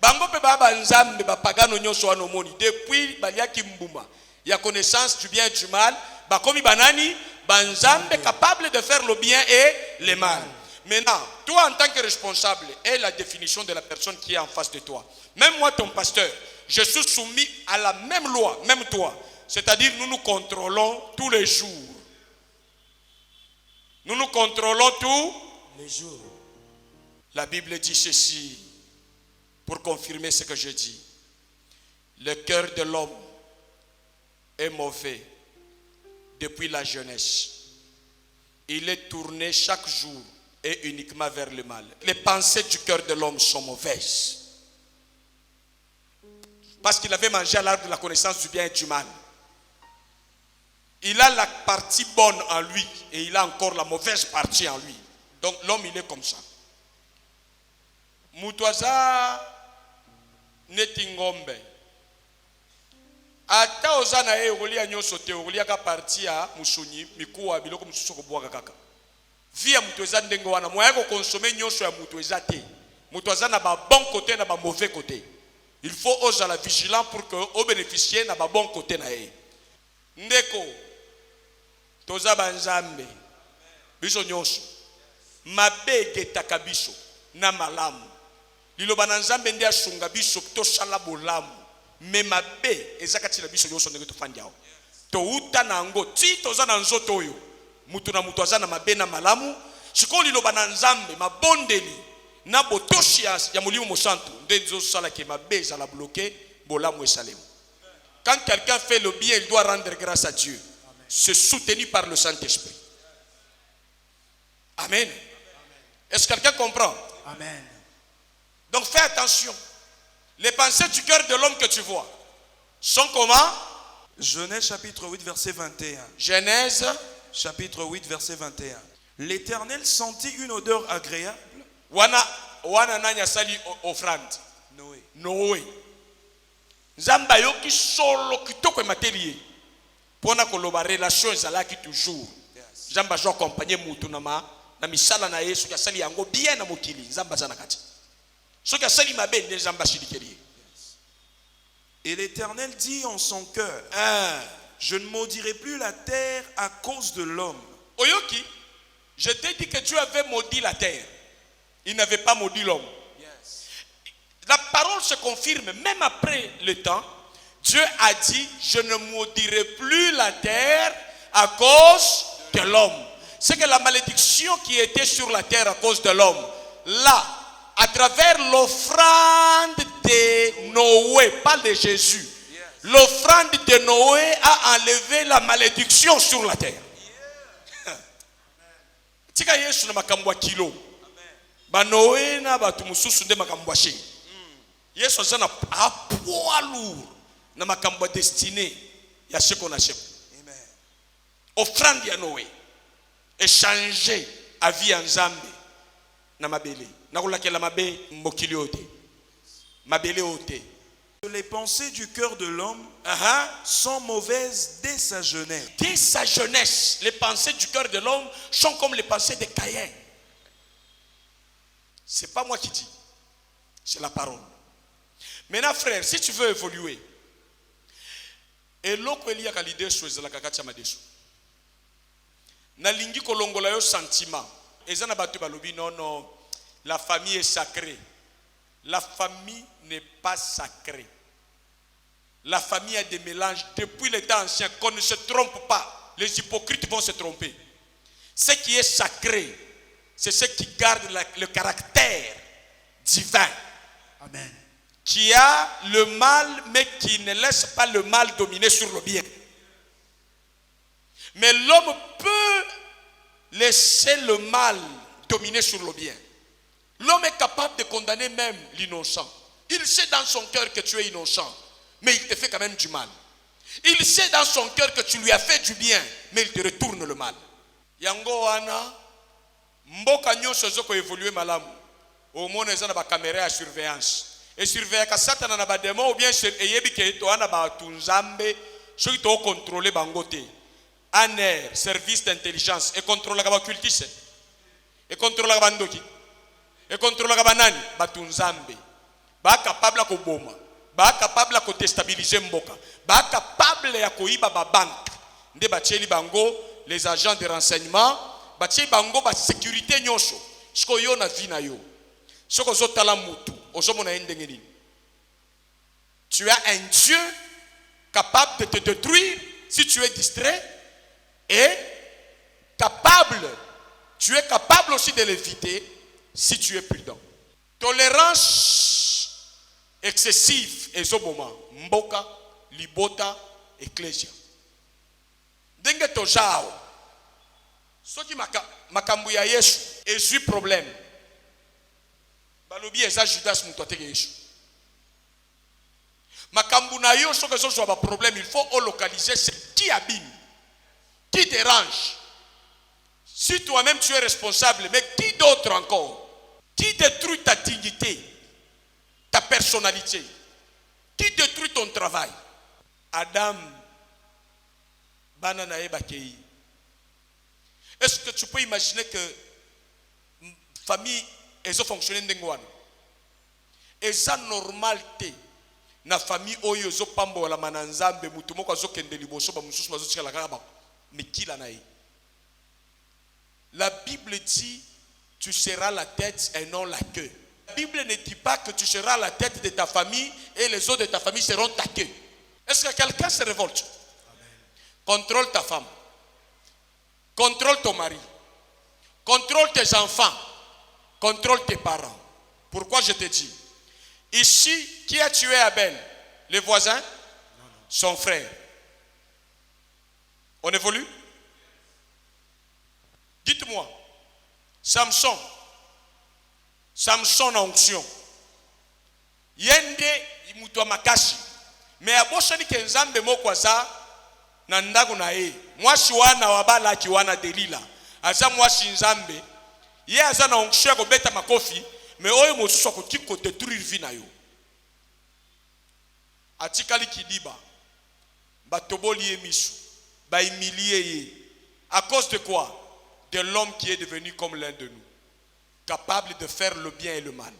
Bango pe baba Nzambe ba pagano nyonso wana moni depuis baliaki mbuma ya connaissance du bien et du mal, bakomi banani Banzambe capable de faire le bien et le mal. Maintenant, toi en tant que responsable, est la définition de la personne qui est en face de toi. Même moi, ton pasteur, je suis soumis à la même loi, même toi. C'est-à-dire, nous nous contrôlons tous les jours. Nous nous contrôlons tous Les jours. La Bible dit ceci, pour confirmer ce que je dis. Le cœur de l'homme est mauvais depuis la jeunesse. Il est tourné chaque jour et uniquement vers le mal. Les pensées du cœur de l'homme sont mauvaises. Parce qu'il avait mangé à l'arbre de la connaissance du bien et du mal. Il a la partie bonne en lui et il a encore la mauvaise partie en lui. Donc l'homme, il est comme ça. Mutuaza netingombe. Ata ozana e olia nyoso te olia ka partia musuni mikuwa biloko mususu ko bwaka kaka. Via mutuaza ndengo wana moya ko consommer nyoso ya mutuaza te. Mutuaza na ba bon côté na ba mauvais côté. Il faut oser la vigilant pour que au bénéficier na ba bon côté na e. Ndeko toza banzambe. Biso nyoso. Mabege takabiso na malamu. Liloba na nzambe ndi asunga biso to shala bolamu. Me mabe ezakati na biso nyonso ndenge tofandi aho. To uta na ngo ti toza na nzoto oyo. Mutu na mutu aza na mabe na malamu. Siko liloba na nzambe mabondeli na botoshi ya molimo mosantu ndenzo sala ke mabe za la bloquer bolamu esalemu. Quand quelqu'un fait le bien, il doit rendre grâce à Dieu. Se soutenu par le Saint-Esprit. Amen. Est-ce que quelqu'un comprend? Amen. Donc fais attention. Les pensées du cœur de l'homme que tu vois sont comment? Genèse chapitre 8 verset 21. Genèse Chapitre 8 verset 21. L'Éternel sentit une odeur agréable. Wana nanya sali offrande. Noé. Noé. Nzamba yoki solo kitoko materie. Pona koloba relation ezalaki toujours. Nzamba jo accompagner mutu na misala na Yesu ya sali yango bien na mokili. Nzamba zana kati. Et l'Éternel dit en son cœur, je ne maudirai plus la terre à cause de l'homme. Oyoki, je t'ai dit que Dieu avait maudit la terre. Il n'avait pas maudit l'homme. La parole se confirme, même après le temps. Dieu a dit, je ne maudirai plus la terre à cause de l'homme. C'est que la malédiction qui était sur la terre à cause de l'homme, là, à travers l'offrande de Noé, pas de Jésus. L'offrande de Noé a enlevé la malédiction sur la terre. Tika Yesu na makambo kilo. Ba Noé na batu mususu nde makambo she. Yesu azana a poids lourd na makambo destiné ya sheko na sheko. Amen. Offrande ya Noé échanger à vie en Nzambe na mabele. Les pensées du cœur de l'homme sont mauvaises dès sa jeunesse. Dès sa jeunesse, les pensées du cœur de l'homme sont comme les pensées de Caïn. C'est pas moi qui dis, c'est la parole. Maintenant, frère, si tu veux évoluer, et l'autre il y a l'idée chose la kakati madesu. Na lingi kolongola yo sentiment. Ezana batu balobi non. La famille est sacrée. La famille n'est pas sacrée. La famille a des mélanges depuis les temps anciens qu'on ne se trompe pas. Les hypocrites vont se tromper. Ce qui est sacré, c'est ce qui garde le caractère divin. Amen. Qui a le mal, mais qui ne laisse pas le mal dominer sur le bien. Mais l'homme peut laisser le mal dominer sur le bien. L'homme est capable de condamner même l'innocent. Il sait dans son cœur que tu es innocent, mais il te fait quand même du mal. Il sait dans son cœur que tu lui as fait du bien, mais il te retourne le mal. Yango wana mboka nyonso zoko évoluer malamu. Au moins eza na ba caméra ya surveillance. Et surveiller ka satana na ba démon ou bien eyebi ke to ana ba tunzambe soki to contrôler bango te. ANR, service d'intelligence, et contrôle la cultiste, et contrôle la bandoki, et contrôle la banani, batunzambe, ba capable ko boma, ba capable ko déstabiliser mboka, ba capable ya ko iba ba banque, nde ba tcheli bango les agents de renseignement, ba tcheli bango ba sécurité nyonso, siko yo na vie na yo, soko zotala mutu, ozomona endengeni. Tu as un Dieu capable de te détruire si tu es distrait. Et tu es capable aussi de l'éviter si tu es prudent. Tolérance excessive et zoboma mboka libota ecclesia. Denge tojao. Soki makambu ya Yesu ezui problème. Balobi eza Judas mutu ateke Yesu. Makambu na yo soki ezozwa ba problème, il faut localiser ce qui abîme. Qui dérange? Si toi-même tu es responsable, mais qui d'autre encore? Qui détruit ta dignité, ta personnalité? Qui détruit ton travail? Adam, banana e bakei. Est-ce que tu peux imaginer que famille ezo fonctionner ndengwana? Eza normalité na famille oyo ezo pambola mananzambe mutu moko azokende liboso ba mususu bazotikala kaka ba. Mais qui l'en a eu? La Bible dit tu seras la tête et non la queue. La Bible ne dit pas que tu seras la tête de ta famille et les autres de ta famille seront ta queue. Est-ce que quelqu'un se révolte? Amen. Contrôle ta femme. Contrôle ton mari. Contrôle tes enfants. Contrôle tes parents. Pourquoi je te dis? Ici, qui a tué Abel? Les voisins? Non. Son frère. On évolue? Dites-moi, Samson en onction. Yende mutu makashi. Mais aboshani kenzambe mokwaza na ndago na ye. Mwasi wana wabala ki wana Delila. Aza mwasi nzambe. Ye aza na onction ko beta makofi, mais oyo mosusu ko tiko détruire vie na yo. Atikali kidiba. Batoboli emisu. Ba humilier. À cause de quoi? De l'homme qui est devenu comme l'un de nous, capable de faire le bien et le mal.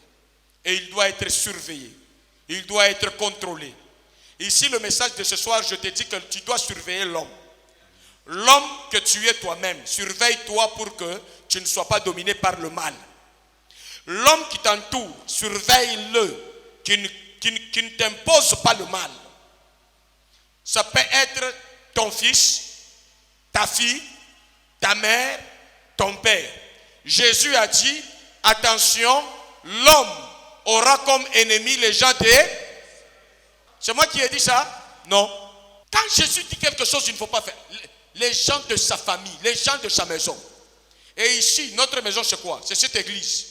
Et il doit être surveillé. Il doit être contrôlé. Ici, le message de ce soir, je te dis que tu dois surveiller l'homme. L'homme que tu es toi-même, surveille-toi pour que tu ne sois pas dominé par le mal. L'homme qui t'entoure, surveille-le, qui ne t'impose pas le mal. Ça peut être ton fils, ta fille, ta mère, ton père. Jésus a dit, attention, l'homme aura comme ennemi les gens de... C'est moi qui ai dit ça? Non. Quand Jésus dit quelque chose, il ne faut pas faire. Les gens de sa famille, les gens de sa maison. Et ici, notre maison, c'est quoi? C'est cette église.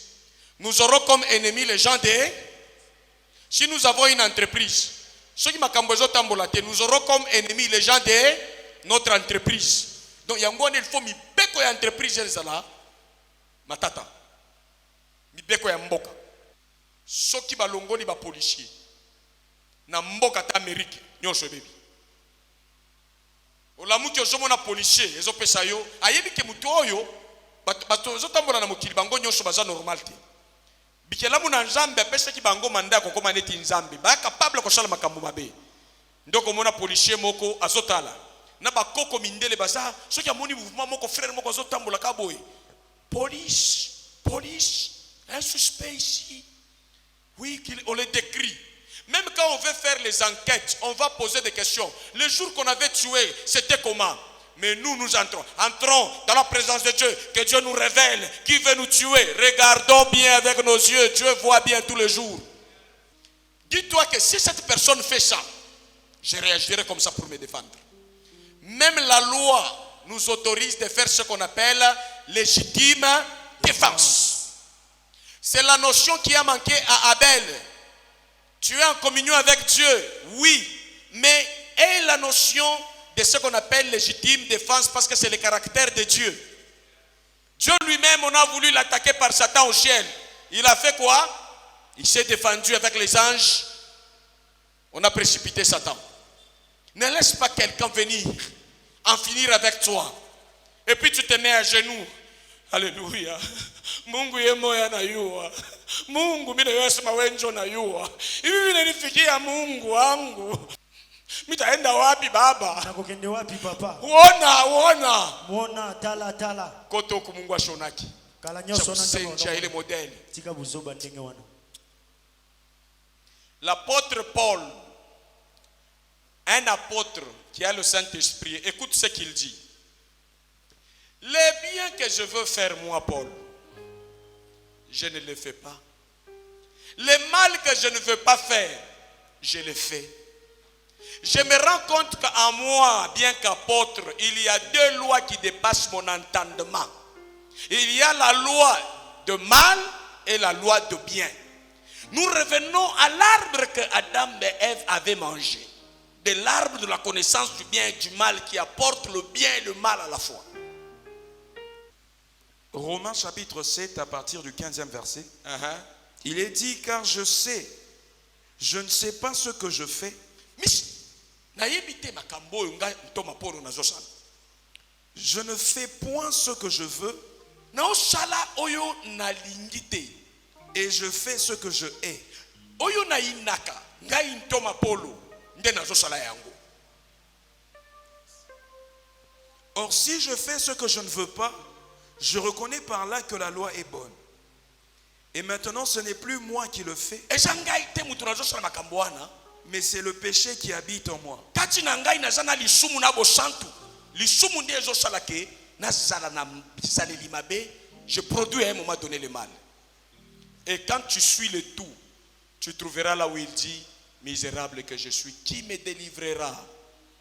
Nous aurons comme ennemi les gens de... Si nous avons une entreprise, ceux qui nous aurons comme ennemi les gens de notre entreprise. Donc, il faut mi beko ya entreprise là, matata. Mi beko ya mboka. Soki balongoli ba policier. Na mboka ta Amérique, nyonso bebi. Olamuki ozomona policier, ezo pesa yo, ayebi ke mutu oyo, bato ozotambola na mokili bango nyonso baza normal te. Bikelamu na nzambe pesa ki bango manda ko koma neti nzambe, ba capable ko sala makambo mabe. Ndoko mona policier moko azotala. Na bakoko mindele baza soki amoni mouvement moko frère moko azotambola ka boye. Police, un suspect ici. Oui, on le décrit. Même quand on veut faire les enquêtes, on va poser des questions. Le jour qu'on avait tué, c'était comment? Mais nous entrons. Entrons dans la présence de Dieu. Que Dieu nous révèle qui veut nous tuer. Regardons bien avec nos yeux. Dieu voit bien tous les jours. Dis-toi que si cette personne fait ça, je réagirai comme ça pour me défendre. Même la loi nous autorise de faire ce qu'on appelle légitime défense. C'est la notion qui a manqué à Abel. Tu es en communion avec Dieu, oui, mais est la notion de ce qu'on appelle légitime défense parce que c'est le caractère de Dieu. Dieu lui-même, on a voulu l'attaquer par Satan au ciel. Il a fait quoi? Il s'est défendu avec les anges. On a précipité Satan. Ne laisse pas quelqu'un venir en finir avec toi. Et puis tu te mets à genoux. Alléluia. Mungu ye moya na yuwa. Mungu mina yosema wenjo na yuwa. Hivi vile nifikia Mungu wangu. Mitaenda wapi baba? Nakokende wapi papa? Uona. Muona tala. Koto ku Mungu ashonaki. Kala nyoso na Senja ile modèle. Tika buzoba ndenge wana. L'apôtre Paul, un apôtre qui a le Saint-Esprit, écoute ce qu'il dit. Les biens que je veux faire moi, Paul, je ne les fais pas. Le mal que je ne veux pas faire, je le fais. Je me rends compte qu'en moi, bien qu'apôtre, il y a deux lois qui dépassent mon entendement. Il y a la loi de mal et la loi de bien. Nous revenons à l'arbre que Adam et Ève avaient mangé. De l'arbre de la connaissance du bien et du mal qui apporte le bien et le mal à la fois. Romains chapitre 7 à partir du 15e verset. Il est dit, car je ne sais pas ce que je fais. Je ne fais point ce que je veux. Et je fais ce que je hais. Or si je fais ce que je ne veux pas, je reconnais par là que la loi est bonne. Et maintenant ce n'est plus moi qui le fais, mais c'est le péché qui habite en moi. Je produis à un moment donné le mal. Et quand tu suis le tout, tu trouveras là où il dit, misérable que je suis, qui me délivrera?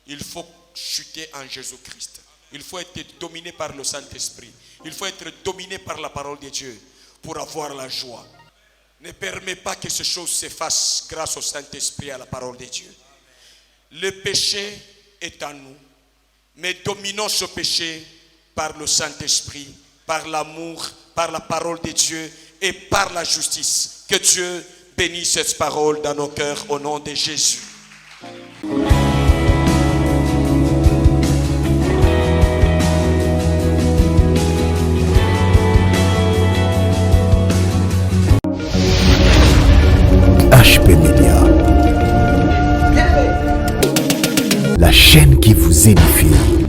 Il faut chuter en Jésus-Christ. Il faut être dominé par le Saint-Esprit. Il faut être dominé par la parole de Dieu pour avoir la joie. Ne permets pas que ces choses s'effacent grâce au Saint-Esprit et à la parole de Dieu. Le péché est en nous, mais dominons ce péché par le Saint-Esprit, par l'amour, par la parole de Dieu et par la justice. Que Dieu bénisse cette parole dans nos cœurs au nom de Jésus. HP Media, la chaîne qui vous édifie.